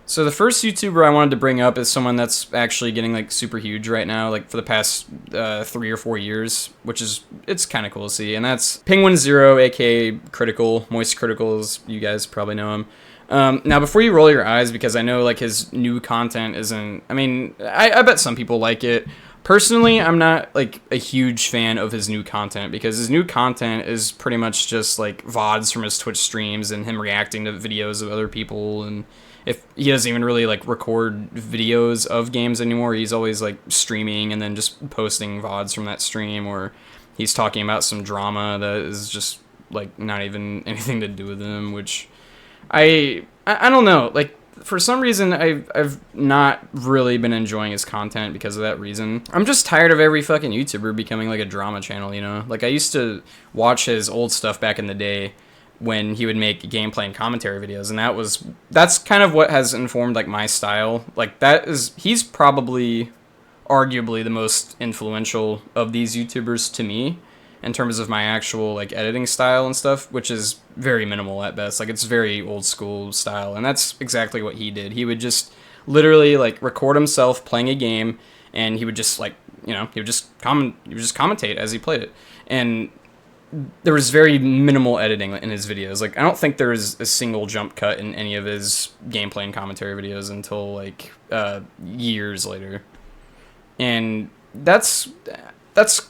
So the first YouTuber I wanted to bring up is someone that's actually getting like super huge right now, like for the past 3 or 4 years, which is it's kind of cool to see. And that's Penguin Zero, aka Critical, Moist Critical, as you guys probably know him. Now, before you roll your eyes, because I know like his new content isn't. I mean, I bet some people like it. Personally, I'm not like a huge fan of his new content because his new content is pretty much just like VODs from his Twitch streams and him reacting to videos of other people, and if he doesn't even really like record videos of games anymore, he's always like streaming and then just posting VODs from that stream, or he's talking about some drama that is just like not even anything to do with him, which I don't know, like for some reason I've not really been enjoying his content because of that reason. I'm just tired of every fucking YouTuber becoming like a drama channel, you know? Like I used to watch his old stuff back in the day when he would make gameplay and commentary videos, and that's kind of what has informed like my style. Like he's probably arguably the most influential of these YouTubers to me in terms of my actual like editing style and stuff, which is very minimal at best. Like it's very old school style, and that's exactly what he did. He would just literally like record himself playing a game, and he would just like, you know, he would just commentate as he played it. And there was very minimal editing in his videos. Like I don't think there was a single jump cut in any of his gameplay and commentary videos until like years later. And that's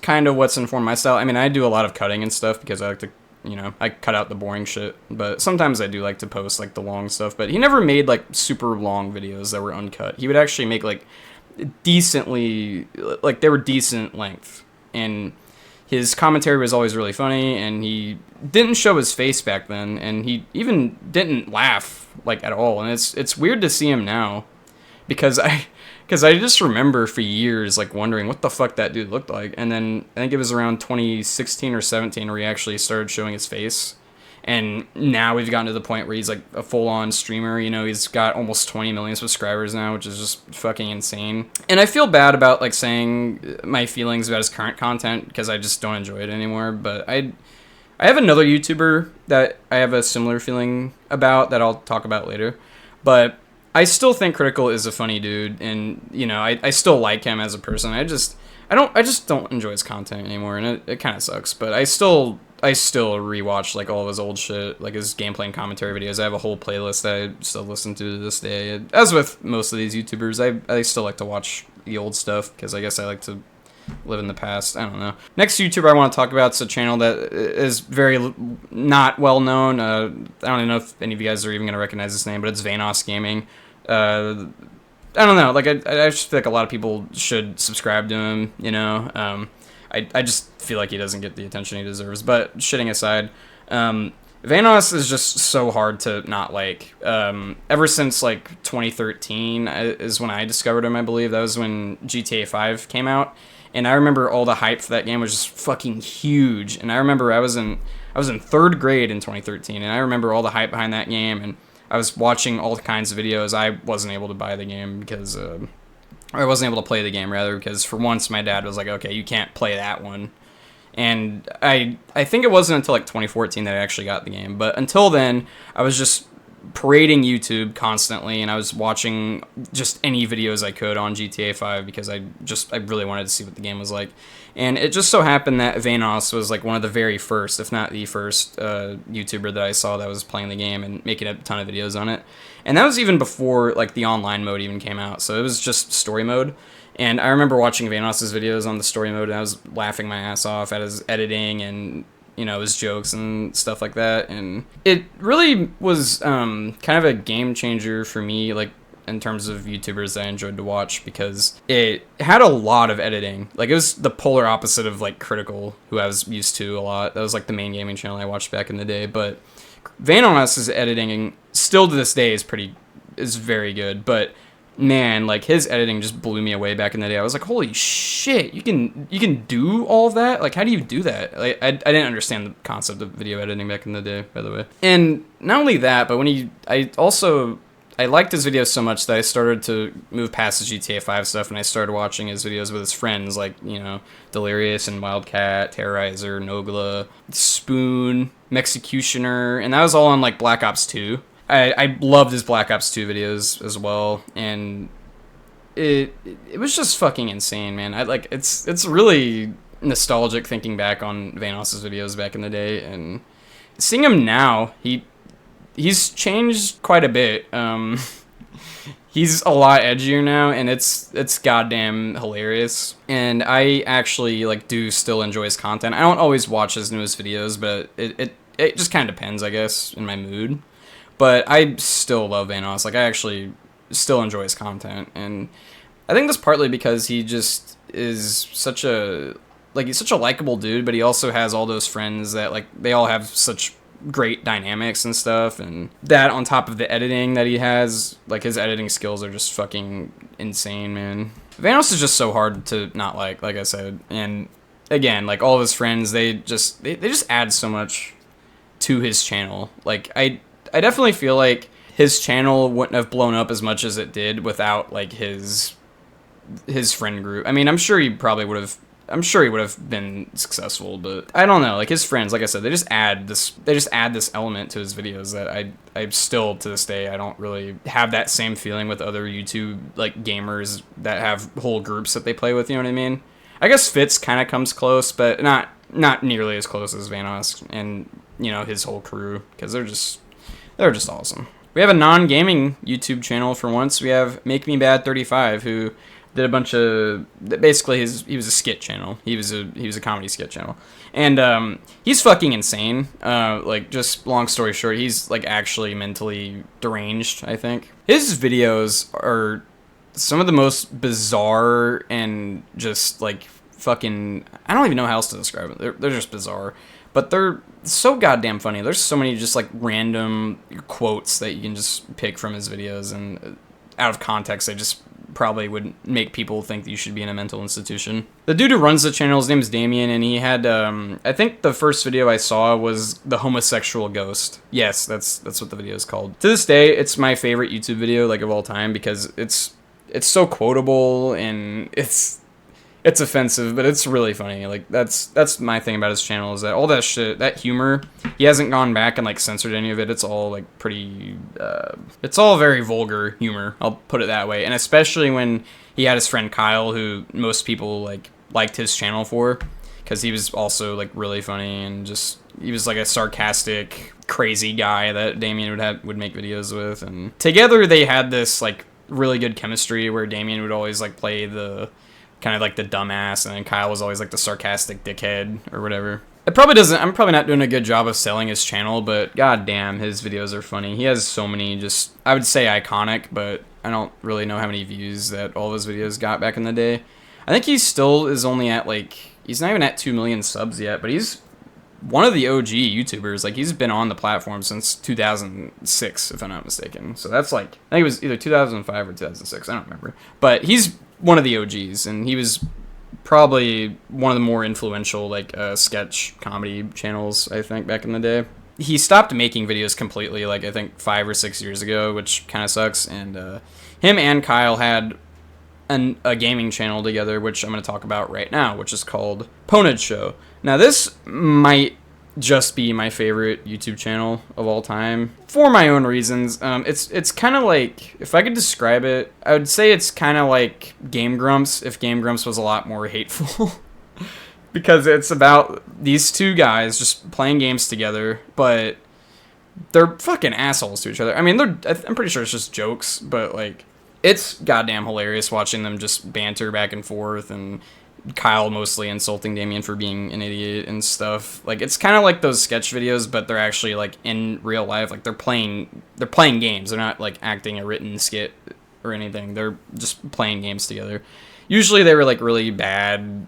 kind of what's informed my style. I mean, I do a lot of cutting and stuff because I like to, you know, I cut out the boring shit, but sometimes I do like to post like the long stuff. But he never made like super long videos that were uncut. He would actually make like decently, like they were decent length, and his commentary was always really funny, and he didn't show his face back then, and he even didn't laugh like at all. And it's weird to see him now, because I just remember for years like wondering what the fuck that dude looked like. And then I think it was around 2016 or 17 where he actually started showing his face. And now we've gotten to the point where he's like a full-on streamer. You know, he's got almost 20 million subscribers now, which is just fucking insane. And I feel bad about like saying my feelings about his current content because I just don't enjoy it anymore. But I have another YouTuber that I have a similar feeling about that I'll talk about later. But I still think Critical is a funny dude, and you know, I still like him as a person. I just don't enjoy his content anymore, and it kind of sucks. But I still rewatch like all of his old shit, like his gameplay and commentary videos. I have a whole playlist that I still listen to this day. As with most of these YouTubers, I still like to watch the old stuff because I guess I like to live in the past. I don't know. Next YouTuber I want to talk about is a channel that is very not well known. I don't even know if any of you guys are even going to recognize this name, but it's VanossGaming. I don't know. Like I just feel like a lot of people should subscribe to him. You know. I just feel like he doesn't get the attention he deserves. But shitting aside, Vanoss is just so hard to not like. Ever since like 2013 is when I discovered him. I believe that was when GTA 5 came out. And I remember all the hype for that game was just fucking huge. And I remember I was in 3rd grade in 2013, and I remember all the hype behind that game, and I was watching all kinds of videos. I wasn't able to buy the game because I wasn't able to play the game rather because for once my dad was like, okay, you can't play that one. And I think it wasn't until like 2014 that I actually got the game. But until then, I was just parading YouTube constantly, and I was watching just any videos I could on GTA 5 because I really wanted to see what the game was like. And it just so happened that Vanoss was like one of the very first, if not the first, YouTuber that I saw that was playing the game and making a ton of videos on it. And that was even before like the online mode even came out, so it was just story mode. And I remember watching Vanoss's videos on the story mode, and I was laughing my ass off at his editing and, you know, his jokes and stuff like that. And it really was kind of a game changer for me, like in terms of YouTubers that I enjoyed to watch, because it had a lot of editing. Like it was the polar opposite of like Critical, who I was used to a lot. That was like the main gaming channel I watched back in the day. But Vanoss's editing still to this day is very good. But man, like his editing just blew me away back in the day. I was like, holy shit, you can do all of that? Like, how do you do that? Like, I didn't understand the concept of video editing back in the day, by the way. And not only that, but when I liked his videos so much that I started to move past his GTA 5 stuff, and I started watching his videos with his friends, like, you know, Delirious and Wildcat, Terrorizer, Nogla, Spoon, Mexicutioner, and that was all on like Black Ops 2. I loved his Black Ops 2 videos as well, and it was just fucking insane, man. It's really nostalgic thinking back on Vanoss's videos back in the day, and seeing him now, he's changed quite a bit. He's a lot edgier now, and it's goddamn hilarious. And I actually do still enjoy his content. I don't always watch his newest videos, but it just kind of depends, I guess, in my mood. But I still love Vanoss. I actually still enjoy his content, and I think that's partly because he just is such a he's such a likable dude, but he also has all those friends that they all have such great dynamics and stuff, and that on top of the editing that he has, his editing skills are just fucking insane, man. Vanoss is just so hard to not like I said, and again, all of his friends, they just add so much to his channel. I definitely feel like his channel wouldn't have blown up as much as it did without his friend group. I mean, I'm sure he would have been successful, but I don't know. His friends, like I said, they just add this element to his videos that I still, to this day, I don't really have that same feeling with other YouTube gamers that have whole groups that they play with, you know what I mean? I guess Fitz kind of comes close, but not nearly as close as Vanoss and, his whole crew, because they're just awesome. We have a non-gaming YouTube channel for once. We have Make Me Bad 35, who did a bunch of, basically he was a skit channel. He was a comedy skit channel, and he's fucking insane. Just long story short, he's actually mentally deranged, I think. His videos are some of the most bizarre and just fucking, I don't even know how else to describe it. They're just bizarre, but they're so goddamn funny. There's so many just random quotes that you can just pick from his videos, and out of context, they just probably would make people think that you should be in a mental institution. The dude who runs the channel, his name is Damian, and he had, I think the first video I saw was the homosexual ghost. Yes, that's what the video is called. To this day, it's my favorite YouTube video, of all time, because it's so quotable, and it's offensive, but it's really funny. That's my thing about his channel, is that all that shit, that humor, he hasn't gone back and censored any of it. It's all pretty, it's all very vulgar humor, I'll put it that way. And especially when he had his friend Kyle, who most people liked his channel for, because he was also really funny, and just he was a sarcastic, crazy guy that Damian would make videos with, and together they had this really good chemistry where Damian would always play the kind of the dumbass, and then Kyle was always the sarcastic dickhead or whatever. I'm probably not doing a good job of selling his channel, but goddamn, his videos are funny. He has so many just, I would say iconic, but I don't really know how many views that all of his videos got back in the day. I think he still is only at he's not even at 2 million subs yet, but he's one of the OG YouTubers. He's been on the platform since 2006, if I'm not mistaken. So that's I think it was either 2005 or 2006, I don't remember. But he's one of the OGs, and he was probably one of the more influential sketch comedy channels, I think, back in the day. He stopped making videos completely I think 5 or 6 years ago, which kind of sucks. And him and Kyle had a gaming channel together, which I'm going to talk about right now, which is called Poned Show. Now this might just be my favorite YouTube channel of all time for my own reasons. It's kind of if I could describe it, I would say it's kind of Game Grumps if Game Grumps was a lot more hateful. Because it's about these two guys just playing games together, but they're fucking assholes to each other. I mean, I'm pretty sure it's just jokes, but it's goddamn hilarious watching them just banter back and forth, and Kyle mostly insulting Damian for being an idiot and stuff. It's kind of those sketch videos, but they're actually in real life. They're playing games. They're not acting a written skit or anything. They're just playing games together. Usually they were really bad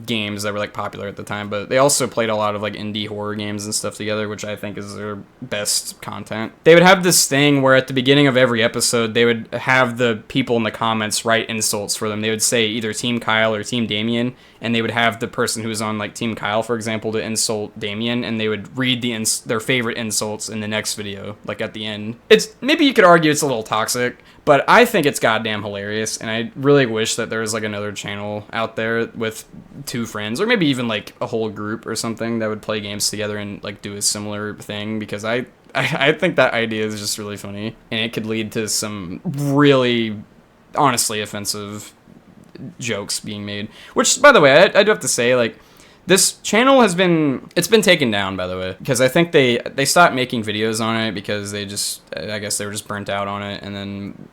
games that were popular at the time, but they also played a lot of indie horror games and stuff together, which I think is their best content. They would have this thing where at the beginning of every episode, they would have the people in the comments write insults for them. They would say either Team Kyle or Team Damian, and they would have the person who was on Team Kyle, for example, to insult Damian, and they would read their favorite insults in the next video, at the end. Maybe you could argue it's a little toxic, but I think it's goddamn hilarious, and I really wish that there was another channel out there with two friends, or maybe even a whole group or something that would play games together and do a similar thing, because I I think that idea is just really funny, and it could lead to some really, honestly offensive jokes being made. Which, by the way, I do have to say, like, this channel has been, it's been taken down, by the way, because I think they stopped making videos on it because they just, I guess they were just burnt out on it, and then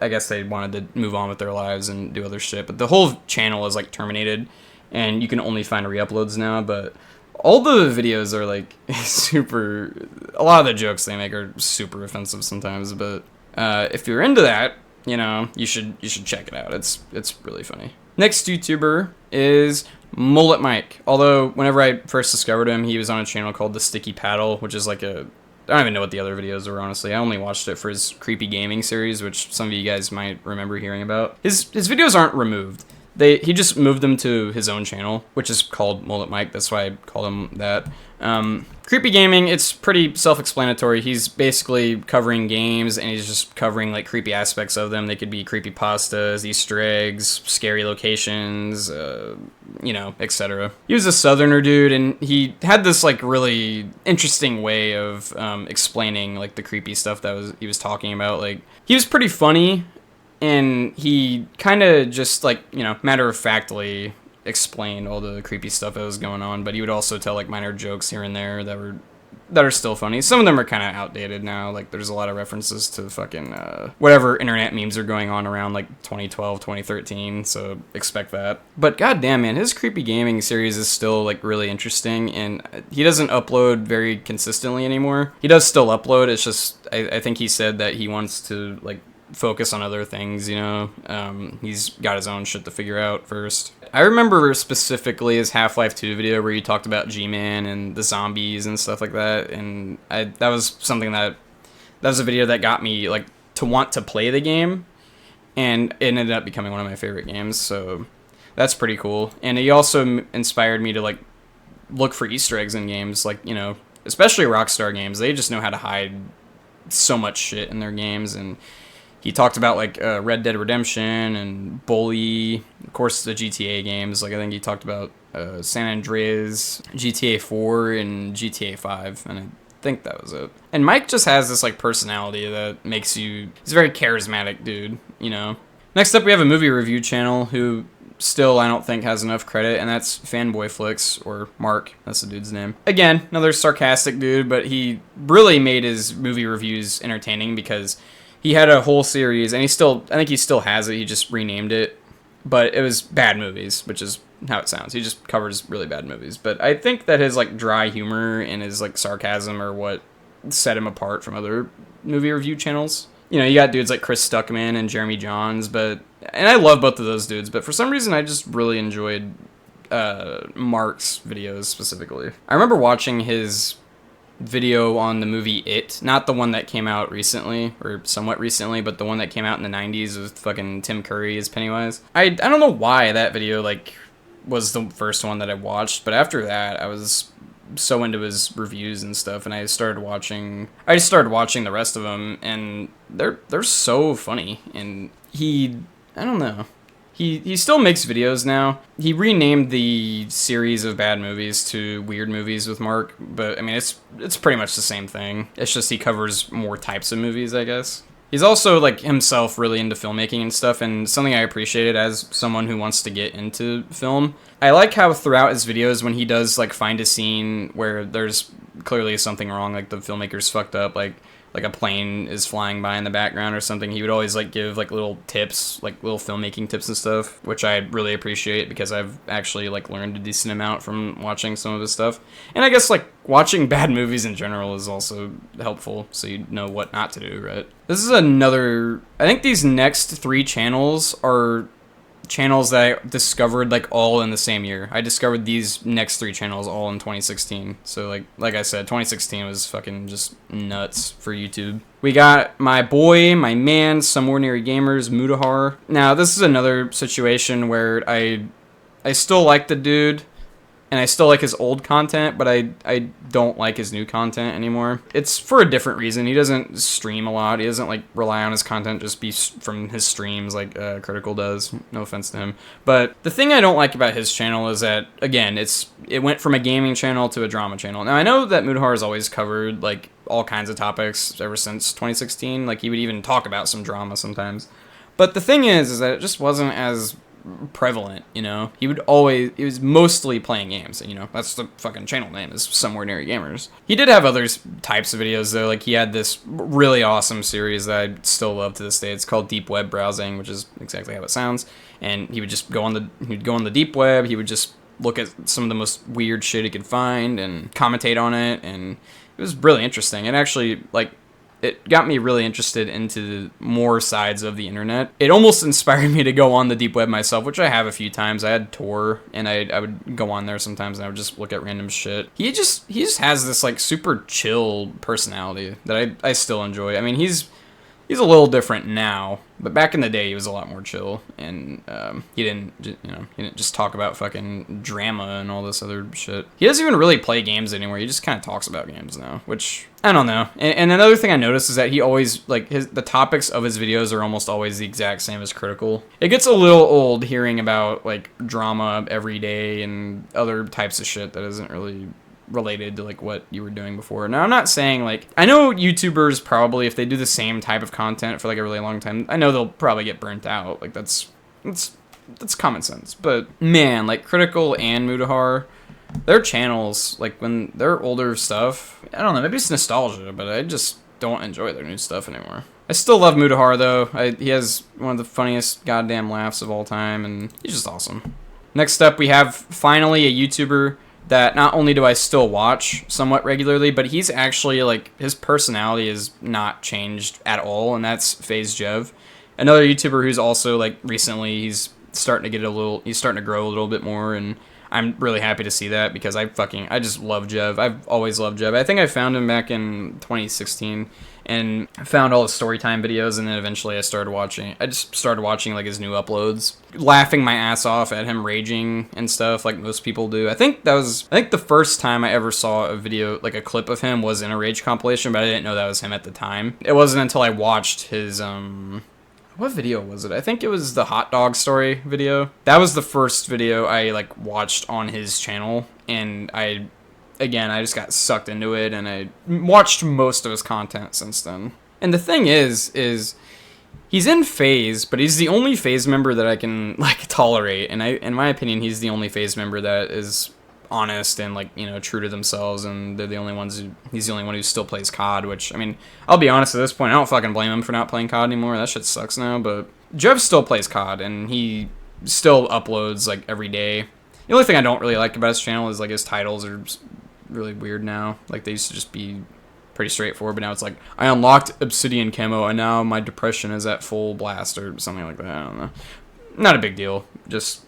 I guess they wanted to move on with their lives and do other shit. But the whole channel is like terminated, and you can only find re-uploads now. But all the videos are like super, a lot of the jokes they make are super offensive sometimes. But if you're into that, you know, you should check it out. It's really funny. Next YouTuber is Mullet Mike. Although whenever I first discovered him, he was on a channel called The Sticky Paddle, which is like a, I don't even know what the other videos were, honestly. I only watched it for his creepy gaming series, which some of you guys might remember hearing about. His videos aren't removed. He just moved them to his own channel, which is called Mullet Mike. That's why I call him that. Creepy gaming, it's pretty self-explanatory. He's basically covering games, and he's just covering like creepy aspects of them. They could be creepypastas, Easter eggs, scary locations, you know, etc. He was a Southerner dude, and he had this like really interesting way of explaining like the creepy stuff that he was talking about. Like, he was pretty funny, and he kind of just like, you know, matter-of-factly explained all the creepy stuff that was going on, but he would also tell like minor jokes here and there that are still funny. Some of them are kind of outdated now. Like, there's a lot of references to fucking whatever internet memes are going on around like 2012, 2013, so expect that. But goddamn, man, his creepy gaming series is still like really interesting, and he doesn't upload very consistently anymore. He does still upload. It's just I think he said that he wants to like focus on other things, you know. He's got his own shit to figure out first. I remember specifically his Half-Life 2 video where he talked about G-Man and the zombies and stuff like that, and that was something that was a video that got me like to want to play the game, and it ended up becoming one of my favorite games, so that's pretty cool. And he also inspired me to like look for Easter eggs in games, like, you know, especially Rockstar games. They just know how to hide so much shit in their games, and he talked about like Red Dead Redemption and Bully, of course the GTA games. Like, I think he talked about San Andreas, GTA 4, and GTA 5, and I think that was it. And Mike just has this like personality that makes you, he's a very charismatic dude, you know. Next up, we have a movie review channel who still I don't think has enough credit, and that's Fanboy Flicks, or Mark, that's the dude's name. Again, another sarcastic dude, but he really made his movie reviews entertaining because he had a whole series, and I think he still has it, he just renamed it, but it was bad movies, which is how it sounds. He just covers really bad movies. But I think that his like dry humor and his like sarcasm are what set him apart from other movie review channels. You know, you got dudes like Chris Stuckman and Jeremy Johns, and I love both of those dudes, but for some reason I just really enjoyed Mark's videos specifically. I remember watching his video on the movie It, not the one that came out recently, or somewhat recently, but the one that came out in the 90s with fucking Tim Curry as Pennywise. I don't know why that video like was the first one that I watched, but after that I was so into his reviews and stuff, and I just started watching the rest of them, and they're so funny. And I don't know, he still makes videos now. He renamed the series of bad movies to Weird Movies with Mark, but I mean it's pretty much the same thing. It's just he covers more types of movies, I guess. He's also like himself really into filmmaking and stuff, and something I appreciated as someone who wants to get into film. I like how throughout his videos, when he does like find a scene where there's clearly something wrong, like the filmmaker's fucked up, like a plane is flying by in the background or something, he would always like give like little tips, like little filmmaking tips and stuff, which I really appreciate because I've actually like learned a decent amount from watching some of his stuff. And I guess like watching bad movies in general is also helpful, so you know what not to do, right? This is another, I think these next three channels are channels that I discovered like all in the same year. I discovered these next three channels all in 2016. So like I said, 2016 was fucking just nuts for YouTube. We got my boy, my man, SomeOrdinaryGamers, Mutahar. Now this is another situation where I still like the dude, and I still like his old content, but I don't like his new content anymore. It's for a different reason. He doesn't stream a lot. He doesn't like rely on his content just be from his streams like Critical does. No offense to him. But the thing I don't like about his channel is that, again, it went from a gaming channel to a drama channel. Now I know that Mutahar has always covered like all kinds of topics ever since 2016. Like, he would even talk about some drama sometimes. But the thing is that it just wasn't as prevalent, you know? He was mostly playing games, and, you know, that's the fucking channel name, is SomeOrdinaryGamers. He did have other types of videos, though. Like, he had this really awesome series that I still love to this day. It's called Deep Web Browsing, which is exactly how it sounds. And he would just go on the deep web. He would just look at some of the most weird shit he could find and commentate on it, and it was really interesting. And actually, like, it got me really interested into more sides of the internet. It almost inspired me to go on the deep web myself, which I have a few times. I had Tor, and I would go on there sometimes, and I would just look at random shit. He just has this, like, super chill personality that I still enjoy. I mean, he's a little different now, but back in the day, he was a lot more chill, and he didn't just talk about fucking drama and all this other shit. He doesn't even really play games anymore. He just kind of talks about games now, which I don't know. And another thing I noticed is that he always, like, the topics of his videos are almost always the exact same as Critical. It gets a little old hearing about, like, drama every day and other types of shit that isn't really related to, like, what you were doing before. Now, I'm not saying, like, I know YouTubers probably, if they do the same type of content for, like, a really long time, I know they'll probably get burnt out. Like, that's common sense. But man, like, Critical and Mutahar, their channels, like, when they're older stuff, I don't know, maybe it's nostalgia, but I just don't enjoy their new stuff anymore. I still love Mutahar, though. He has one of the funniest goddamn laughs of all time, and he's just awesome. Next up, we have finally a YouTuber that not only do I still watch somewhat regularly, but he's actually, like, his personality is not changed at all, and that's FaZe Jev. Another YouTuber who's also, like, recently, he's starting to grow a little bit more, and I'm really happy to see that, because I just love Jev. I've always loved Jev. I think I found him back in 2016, and found all his storytime videos, and then eventually I just started watching, like, his new uploads, laughing my ass off at him raging and stuff, like most people do. I think the first time I ever saw a video, like a clip of him, was in a rage compilation, but I didn't know that was him at the time. It wasn't until I watched his, what video was it? I think it was the hot dog story video. That was the first video I, like, watched on his channel, and I just got sucked into it, and I watched most of his content since then. And the thing is he's in FaZe, but he's the only FaZe member that I can, like, tolerate. And in my opinion, he's the only FaZe member that is honest and, like, you know, true to themselves, and he's the only one who still plays COD, which, I mean, I'll be honest, at this point, I don't fucking blame him for not playing COD anymore. That shit sucks now, but Jev still plays COD, and he still uploads, like, every day. The only thing I don't really like about his channel is, like, his titles are really weird now. Like, they used to just be pretty straightforward, but now it's like, I unlocked Obsidian Camo, and now my depression is at full blast, or something like that. I don't know. Not a big deal. Just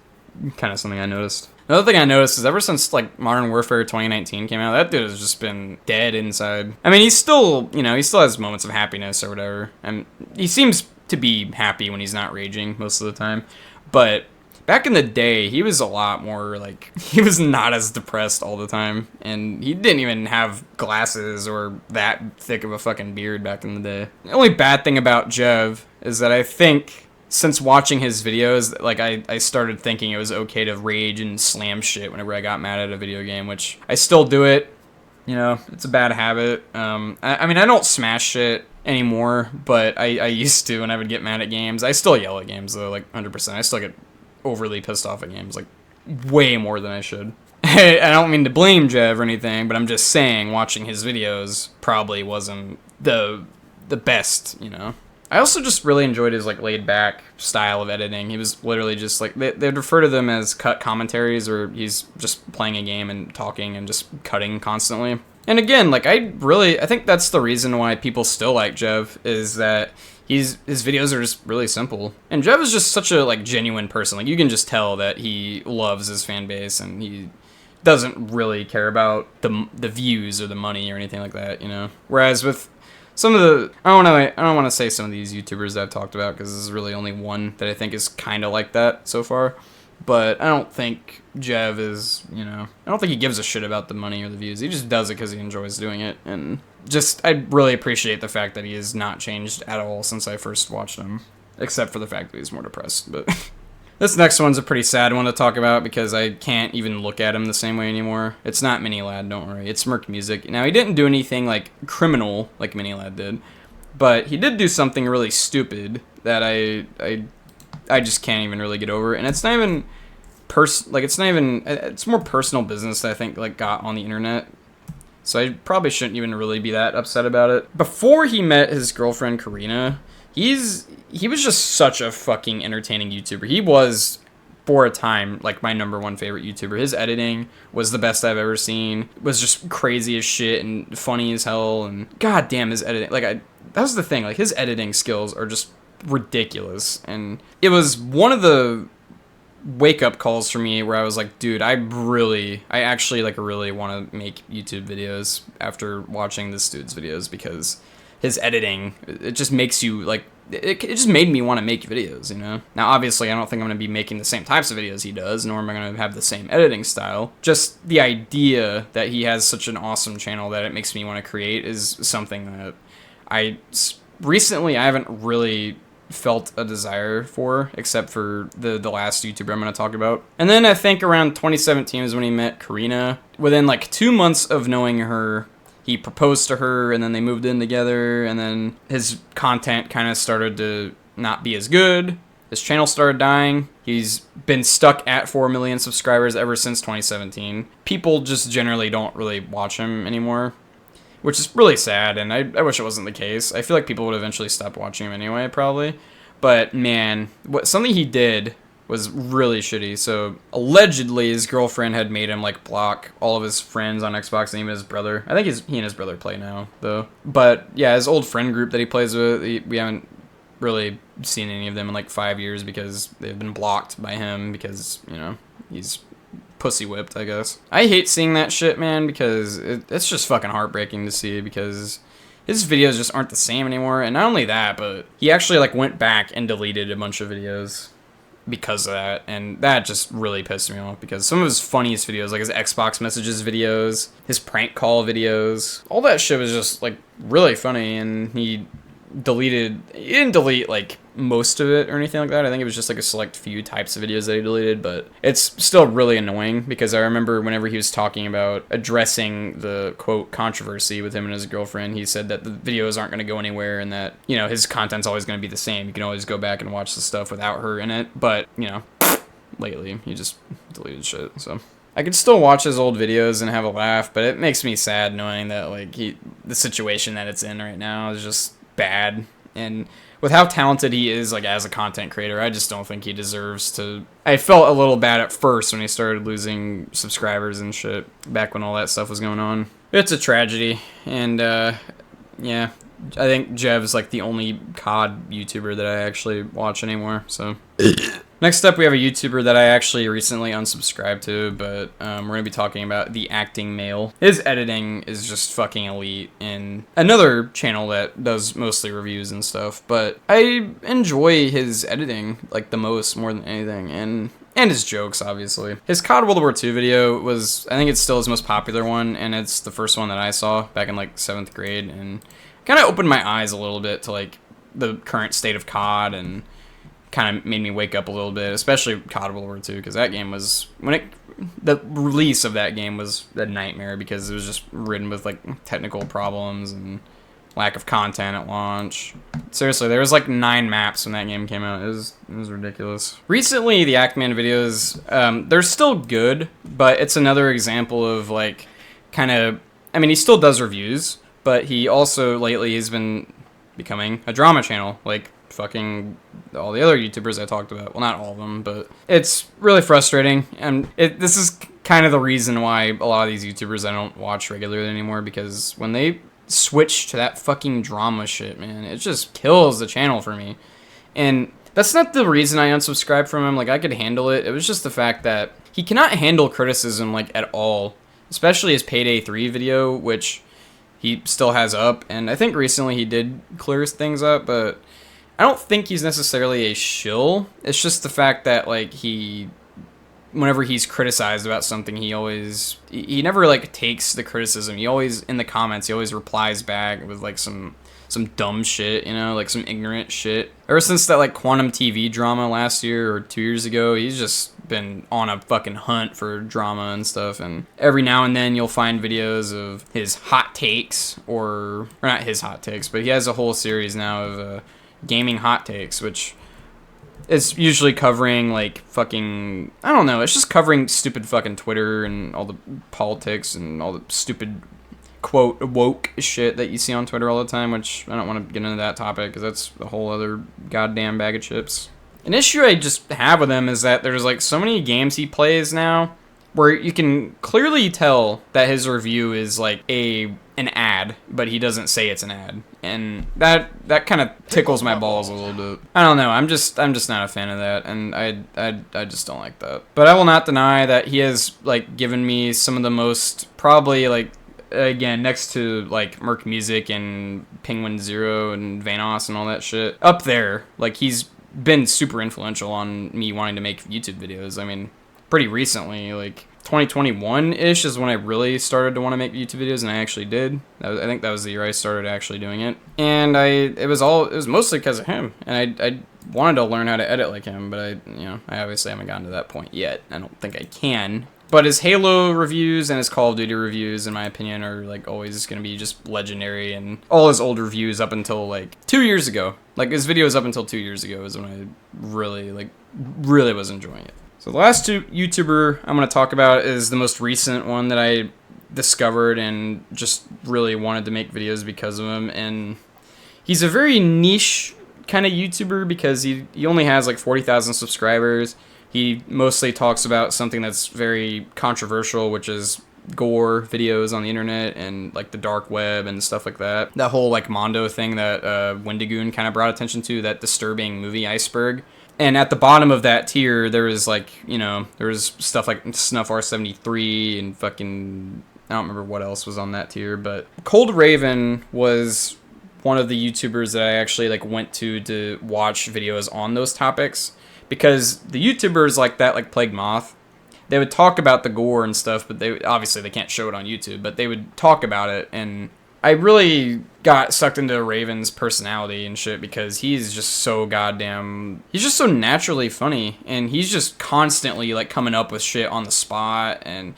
kind of something I noticed. Another thing I noticed is ever since, like, Modern Warfare 2019 came out, that dude has just been dead inside. I mean, he still has moments of happiness or whatever, and he seems to be happy when he's not raging most of the time, but back in the day, he was a lot more, like, he was not as depressed all the time, and he didn't even have glasses or that thick of a fucking beard back in the day. The only bad thing about Jev is that I think, since watching his videos, like, I started thinking it was okay to rage and slam shit whenever I got mad at a video game, which I still do it. You know, it's a bad habit. I mean, I don't smash shit anymore, but I used to when I would get mad at games. I still yell at games, though, like, 100%. I still get overly pissed off at games, like, way more than I should. I don't mean to blame Jev or anything, but I'm just saying watching his videos probably wasn't the best, you know? I also just really enjoyed his, like, laid-back style of editing. He was literally just, like, they'd refer to them as cut commentaries, or he's just playing a game and talking and just cutting constantly. And again, like, I think that's the reason why people still like Jev, is that his videos are just really simple. And Jev is just such a, like, genuine person. Like, you can just tell that he loves his fan base, and he doesn't really care about the views or the money or anything like that, you know? Whereas with some of the, I don't want to say some of these YouTubers that I've talked about, because this is really only one that I think is kind of like that so far. But I don't think Jev is, you know, I don't think he gives a shit about the money or the views. He just does it because he enjoys doing it. And just, I really appreciate the fact that he has not changed at all since I first watched him. Except for the fact that he's more depressed, but This next one's a pretty sad one to talk about because I can't even look at him the same way anymore. It's not Minilad, don't worry. It's Smirk Music. Now, he didn't do anything, like, criminal like Minilad did, but he did do something really stupid that I just can't even really get over. And it's not even it's more personal business that I think, like, got on the internet. So I probably shouldn't even really be that upset about it. Before he met his girlfriend, Karina, he was just such a fucking entertaining YouTuber. He was, for a time, like, my #1 favorite YouTuber. His editing was the best I've ever seen. It was just crazy as shit and funny as hell. And goddamn, his editing, like, that was the thing. Like, his editing skills are just ridiculous. And it was one of the wake-up calls for me where I was like, dude, I actually like really want to make YouTube videos after watching this dude's videos, because his editing, it just makes you like, it just made me want to make videos, you know? Now, obviously, I don't think I'm going to be making the same types of videos he does, nor am I going to have the same editing style. Just the idea that he has such an awesome channel that it makes me want to create is something that recently I haven't really felt a desire for, except for the last YouTuber I'm going to talk about. And then I think around 2017 is when he met Karina. Within like 2 months of knowing her, he proposed to her, and then they moved in together, and then his content kind of started to not be as good. His channel started dying. He's been stuck at 4 million subscribers ever since 2017. People just generally don't really watch him anymore, which is really sad, and I wish it wasn't the case. I feel like people would eventually stop watching him anyway, probably. But, man, something he did was really shitty. So, allegedly, his girlfriend had made him, like, block all of his friends on Xbox, and even his brother. I think he and his brother play now, though. But, yeah, his old friend group that he plays with, we haven't really seen any of them in, like, 5 years because they've been blocked by him because, you know, he's pussy whipped, I guess. I hate seeing that shit, man, because it's just fucking heartbreaking to see, because his videos just aren't the same anymore. And not only that, but he actually like went back and deleted a bunch of videos because of that, and that just really pissed me off, because some of his funniest videos, like his Xbox messages videos, his prank call videos, all that shit was just like really funny, and he didn't delete like most of it or anything like that. I think it was just like a select few types of videos that he deleted, but it's still really annoying, because I remember whenever he was talking about addressing the quote controversy with him and his girlfriend, he said that the videos aren't going to go anywhere, and that, you know, his content's always going to be the same. You can always go back and watch the stuff without her in it, but, you know, lately he just deleted shit. So I could still watch his old videos and have a laugh, but it makes me sad knowing that like the situation that it's in right now is just bad. And with how talented he is, like, as a content creator, I just don't think he deserves to. I felt a little bad at first when he started losing subscribers and shit, back when all that stuff was going on. It's a tragedy, and yeah, I think Jev's like the only COD YouTuber that I actually watch anymore, so. Next up, we have a YouTuber that I actually recently unsubscribed to, but we're going to be talking about The Acting Male. His editing is just fucking elite, and another channel that does mostly reviews and stuff, but I enjoy his editing, like, the most, more than anything, and his jokes, obviously. His COD World War II video was, I think it's still his most popular one, and it's the first one that I saw back in, like, 7th grade, and kind of opened my eyes a little bit to, like, the current state of COD, and kind of made me wake up a little bit, especially COD World War II, because that game was, the release of that game was a nightmare, because it was just ridden with like technical problems and lack of content at launch. Seriously, there was like 9 maps when that game came out. It was ridiculous. Recently, the Actman videos, they're still good, but it's another example of like kind of, I mean, he still does reviews, but he also lately has been becoming a drama channel, like fucking all the other YouTubers I talked about. Well, not all of them, but it's really frustrating, and this is kind of the reason why a lot of these YouTubers I don't watch regularly anymore, because when they switch to that fucking drama shit, man, it just kills the channel for me. And that's not the reason I unsubscribed from him. Like, I could handle it. It was just the fact that he cannot handle criticism, like, at all, especially his Payday 3 video, which he still has up, and I think recently he did clear things up, but I don't think he's necessarily a shill. It's just the fact that, like, whenever he's criticized about something, he never, like, takes the criticism. He always, in the comments, he always replies back with, like, some some dumb shit, you know, like some ignorant shit. Ever since that like Quantum TV drama last year or 2 years ago, he's just been on a fucking hunt for drama and stuff, and every now and then you'll find videos of his hot takes, or not his hot takes, but he has a whole series now of gaming hot takes, which is usually covering like fucking, I don't know, it's just covering stupid fucking Twitter and all the politics and all the stupid quote woke shit that you see on Twitter all the time, which I don't want to get into that topic because that's a whole other goddamn bag of chips. An issue I just have with him is that there's like so many games he plays now where you can clearly tell that his review is like an ad, but he doesn't say it's an ad, and that kind of tickles my balls a little bit. I don't know, I'm just not a fan of that, and I just don't like that. But I will not deny that he has like given me some of the most, probably like, again, next to like Merc Music and Penguin Zero and Vanoss and all that shit, up there, like he's been super influential on me wanting to make YouTube videos. I mean, pretty recently, like 2021-ish is when I really started to want to make YouTube videos, and I actually did. I think that was the year I started actually doing it. And it was mostly because of him. And I wanted to learn how to edit like him, but I obviously haven't gotten to that point yet. I don't think I can. But his Halo reviews and his Call of Duty reviews, in my opinion, are like always going to be just legendary. And all his old reviews up until like 2 years ago, like his videos up until 2 years ago, is when I really was enjoying it. So the last YouTuber I'm going to talk about is the most recent one that I discovered and just really wanted to make videos because of him. And he's a very niche kind of YouTuber because he only has like 40,000 subscribers. He mostly talks about something that's very controversial, which is gore videos on the internet and like the dark web and stuff like that. That whole like Mondo thing that Wendigoon kind of brought attention to, that disturbing movie Iceberg. And at the bottom of that tier, there was like, there was stuff like Snuff R73 and fucking, I don't remember what else was on that tier. But Cold Raven was one of the YouTubers that I actually like went to watch videos on those topics. Because the YouTubers like that, like Plague Moth, they would talk about the gore and stuff, but they can't show it on YouTube, but they would talk about it, and I really got sucked into Raven's personality and shit because he's just so naturally funny, and he's just constantly like coming up with shit on the spot, and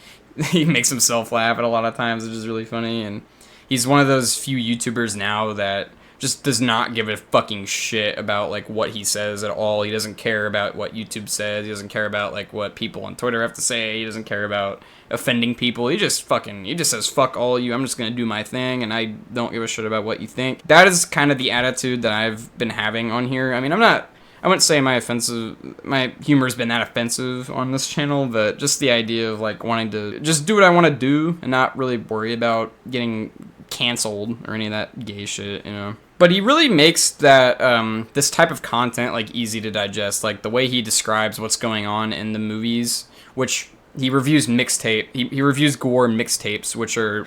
he makes himself laugh at a lot of times, which is really funny, and he's one of those few YouTubers now that just does not give a fucking shit about like what he says at all. He doesn't care about what YouTube says. He doesn't care about like what people on Twitter have to say. He doesn't care about offending people. He just says fuck all you. I'm just gonna do my thing, and I don't give a shit about what you think. That is kind of the attitude that I've been having on here. I mean, I wouldn't say my humor's been that offensive on this channel, but just the idea of like wanting to just do what I want to do and not really worry about getting canceled or any of that gay shit, But he really makes that this type of content like easy to digest, like the way he describes what's going on in the movies, which he reviews mixtape. He reviews gore mixtapes, which are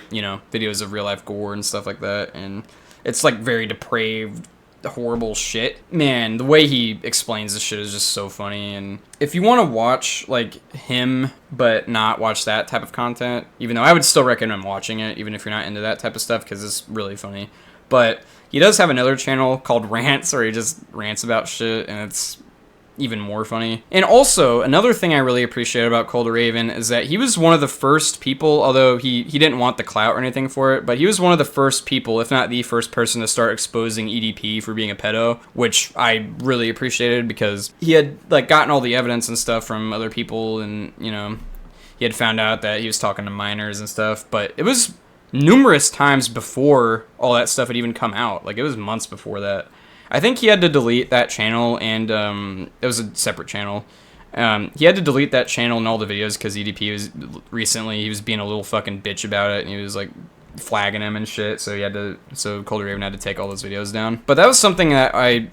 videos of real life gore and stuff like that, and it's like very depraved, horrible shit. Man, the way he explains this shit is just so funny. And if you want to watch like him but not watch that type of content, even though I would still recommend watching it even if you're not into that type of stuff, because it's really funny. But he does have another channel called Rants where he just rants about shit, and it's even more funny. And also, another thing I really appreciate about Cold Raven is that he was one of the first people, although he didn't want the clout or anything for it, but he was one of the first people, if not the first person, to start exposing EDP for being a pedo, which I really appreciated because he had like gotten all the evidence and stuff from other people, and he had found out that he was talking to minors and stuff, but it was numerous times before all that stuff had even come out. Like, it was months before that. I think he had to delete that channel, and it was a separate channel. He had to delete that channel and all the videos because EDP he was being a little fucking bitch about it, and he was like flagging him and shit. So Cold Raven had to take all those videos down. But that was something that I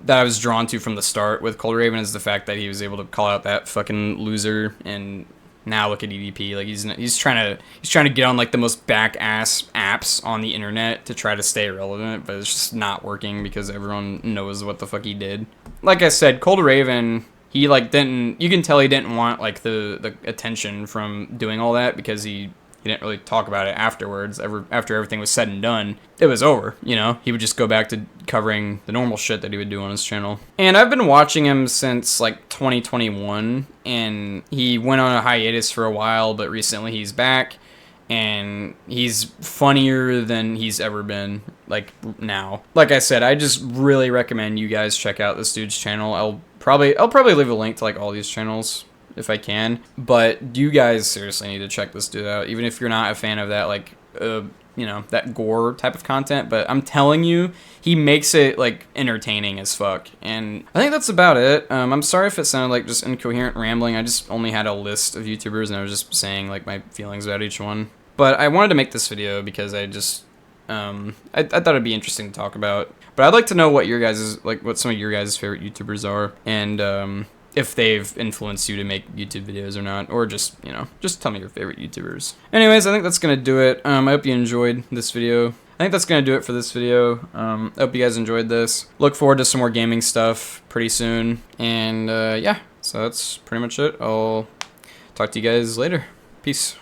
was drawn to from the start with Cold Raven, is the fact that he was able to call out that fucking loser. And now look at EDP, like he's trying to get on like the most back ass apps on the internet to try to stay relevant, but it's just not working because everyone knows what the fuck he did. Like I said, Cold Raven, you can tell he didn't want like the attention from doing all that, because he he didn't really talk about it afterwards. After everything was said and done, it was over, you know? He would just go back to covering the normal shit that he would do on his channel. And I've been watching him since like 2021, and he went on a hiatus for a while, but recently he's back, and he's funnier than he's ever been, like, now. Like I said, I just really recommend you guys check out this dude's channel. I'll probably leave a link to like all these channels if I can, but you guys seriously need to check this dude out, even if you're not a fan of that, like, you know, that gore type of content. But I'm telling you, he makes it like entertaining as fuck. And I think that's about it. I'm sorry if it sounded like just incoherent rambling. I just only had a list of YouTubers and I was just saying like my feelings about each one. But I wanted to make this video because I just I thought it'd be interesting to talk about. But I'd like to know what your guys' what some of your guys' favorite YouTubers are, and if they've influenced you to make YouTube videos or not, or just, you know, just tell me your favorite YouTubers. Anyways, I think that's gonna do it. I hope you enjoyed this video. I think that's gonna do it for this video. I hope you guys enjoyed this. Look forward to some more gaming stuff pretty soon. And yeah, so that's pretty much it. I'll talk to you guys later. Peace.